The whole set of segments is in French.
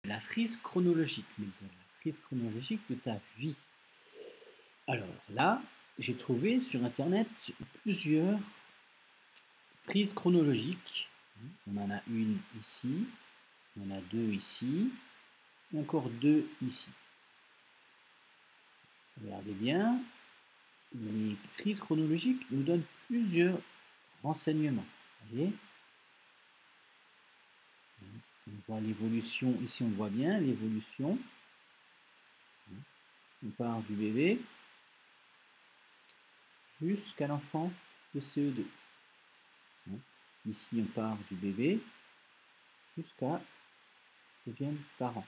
la frise chronologique, Milton, la frise chronologique de ta vie. Alors là, j'ai trouvé sur internet plusieurs frises chronologiques. On en a une ici, on en a deux ici, et encore deux ici. Regardez bien, les frises chronologiques nous donnent plusieurs renseignements. Vous voyez, on voit l'évolution, ici on voit bien l'évolution. On part du bébé jusqu'à l'enfant de CE2. Ici on part du bébé jusqu'à deviennent parents.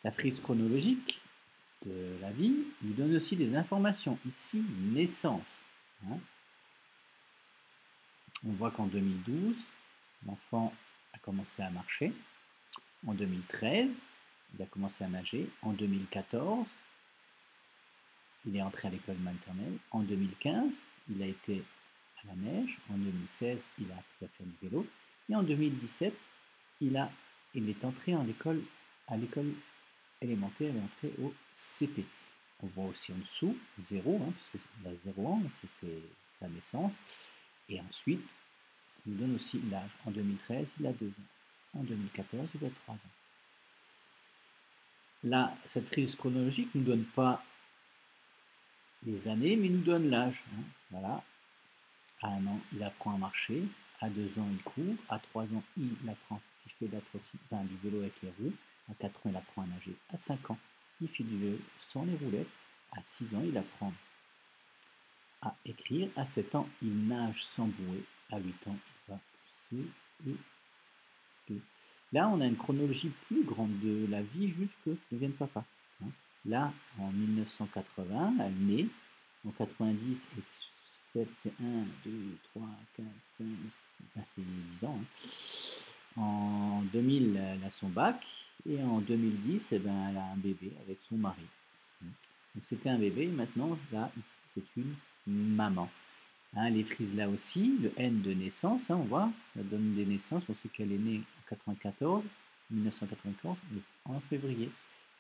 La frise chronologique de la vie nous donne aussi des informations. Ici, naissance. On voit qu'en 2012, l'enfant a commencé à marcher. En 2013, il a commencé à nager. En 2014, il est entré à l'école maternelle. En 2015, il a été à la neige. En 2016, il a appris à faire du vélo. Et en 2017, il est entré à l'école élémentaire, il est entré au CP. On voit aussi en dessous 0, puisque il a 0 ans, c'est sa naissance. Et ensuite, ça nous donne aussi l'âge. En 2013, il a 2 ans. En 2014, il a 3 ans. Là, cette frise chronologique ne nous donne pas les années, mais nous donne l'âge. Voilà. À 1 an, il apprend à marcher. À 2 ans, il court. À 3 ans, il fait du vélo avec les roues. À 4 ans, il apprend à nager. À 5 ans, il fait du vélo sans les roulettes. À 6 ans, il apprend à écrire. À 7 ans, il nage sans bouée. À 8 ans, il va pousser et 2. Là, on a une chronologie plus grande de la vie jusque devienne papa. Là, en 1980, elle naît. En 90, c'est 1, 2, 3, 4, 5, 6, c'est 10 ans. En 2000, elle a son bac. Et en 2010, elle a un bébé avec son mari. Donc c'était un bébé, et maintenant, là, ici, c'est une maman. Les frises là aussi, le N de naissance, on voit, ça donne des naissances, on sait qu'elle est née en 1994, en février.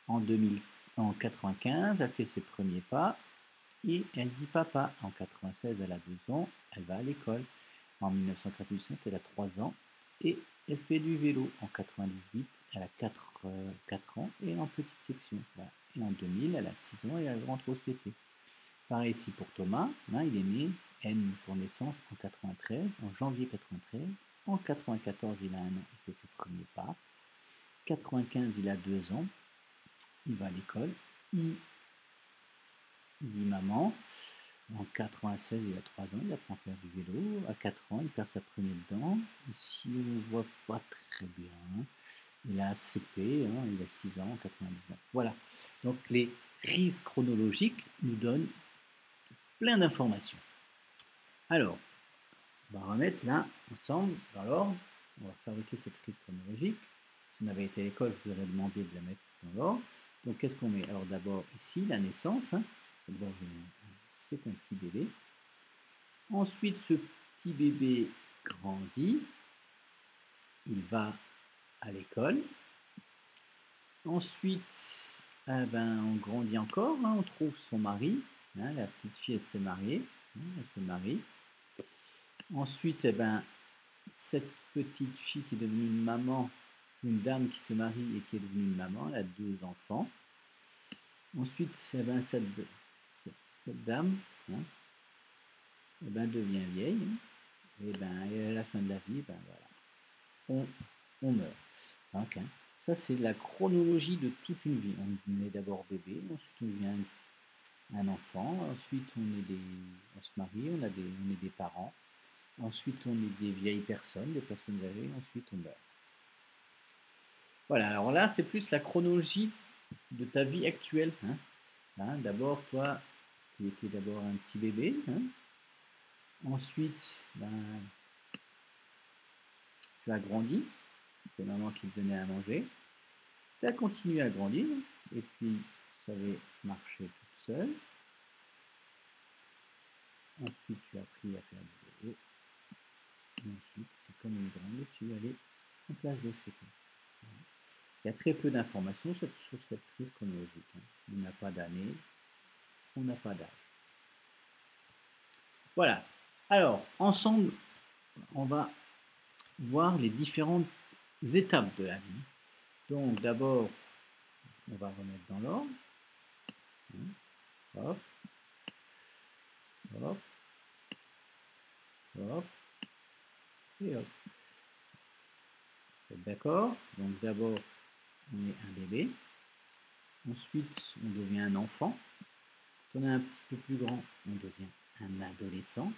En 1995, elle fait ses premiers pas, et elle dit papa. En 96, elle a 2 ans, elle va à l'école. En 1997, elle a 3 ans, et elle fait du vélo. En 98, elle a 4 ans, et en petite section. Voilà. Et en 2000, elle a 6 ans, et elle rentre au CP. Pareil ici pour Thomas, il est né N pour naissance en 93, en janvier 93. En 94, il a 1 an, il fait ses premiers pas. 95, il a 2 ans, il va à l'école. Il dit maman. En 96, il a 3 ans, il apprend à faire du vélo. À 4 ans, il perd sa première dent. Ici, on ne voit pas très bien. Il a CP, il a 6 ans en 99. Voilà. Donc les crises chronologiques nous donnent plein d'informations. Alors, on va remettre là, ensemble, dans l'ordre. On va fabriquer cette frise chronologique. Si on avait été à l'école, je vous aurais demandé de la mettre dans l'ordre. Donc, qu'est-ce qu'on met? Alors, d'abord, ici, la naissance. D'abord, c'est un petit bébé. Ensuite, ce petit bébé grandit. Il va à l'école. Ensuite, on grandit encore. On trouve son mari. La petite fille, elle s'est mariée. Elle s'est mariée. Ensuite, cette petite fille qui est devenue une maman, une dame qui se marie et qui est devenue une maman, elle a 2 enfants. Ensuite, cette dame devient vieille. Et à la fin de la vie, voilà, on meurt. Donc, ça, c'est la chronologie de toute une vie. On est d'abord bébé, ensuite on devient un enfant, ensuite on se marie, on est des parents. Ensuite, on est des vieilles personnes, des personnes âgées, ensuite on meurt. Voilà, alors là, c'est plus la chronologie de ta vie actuelle. D'abord, toi, tu étais d'abord un petit bébé. Ensuite, tu as grandi. C'est maman qui te donnait à manger. Tu as continué à grandir. Et puis, tu savais marcher toute seule. Ensuite, tu as appris à faire du vélo. Et ensuite, comme une grande, tu allais en classe de CP. Il y a très peu d'informations sur cette frise chronologique. On n'a pas d'année, on n'a pas d'âge. Voilà. Alors, ensemble, on va voir les différentes étapes de la vie. Donc, d'abord, on va remettre dans l'ordre. Hop, hop, hop, et hop. Vous êtes d'accord? Donc, d'abord, on est un bébé. Ensuite, on devient un enfant. Quand on est un petit peu plus grand, on devient un adolescent.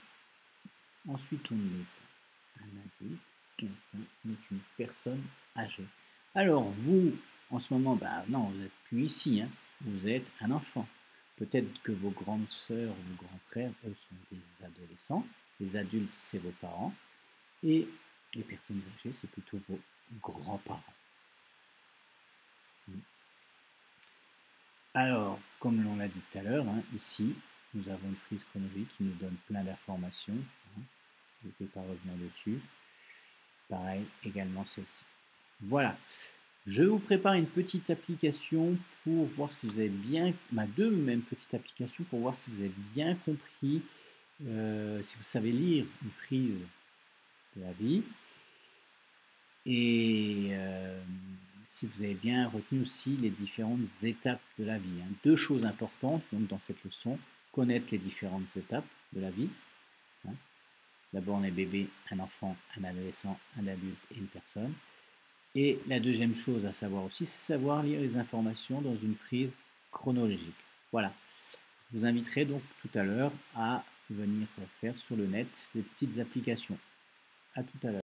Ensuite, on est un adulte. Et enfin, on est une personne âgée. Alors, vous, en ce moment, non, vous n'êtes plus ici. Vous êtes un enfant. Peut-être que vos grandes sœurs ou vos grands frères, eux, sont des adolescents. Les adultes, c'est vos parents. Et les personnes âgées, c'est plutôt vos grands-parents. Alors, comme on l'a dit tout à l'heure, ici, nous avons une frise chronologique qui nous donne plein d'informations. Je ne vais pas revenir dessus. Pareil, également celle-ci. Voilà. Je vous prépare une petite application pour voir si vous avez bien, deux mêmes petites applications pour voir si vous avez bien compris, si vous savez lire une frise de la vie et si vous avez bien retenu aussi les différentes étapes de la vie. Deux choses importantes donc, dans cette leçon, connaître les différentes étapes de la vie. D'abord on est bébé, un enfant, un adolescent, un adulte et une personne. Et la deuxième chose à savoir aussi, c'est savoir lire les informations dans une frise chronologique. Voilà. Je vous inviterai donc tout à l'heure à venir faire sur le net des petites applications. À tout à l'heure.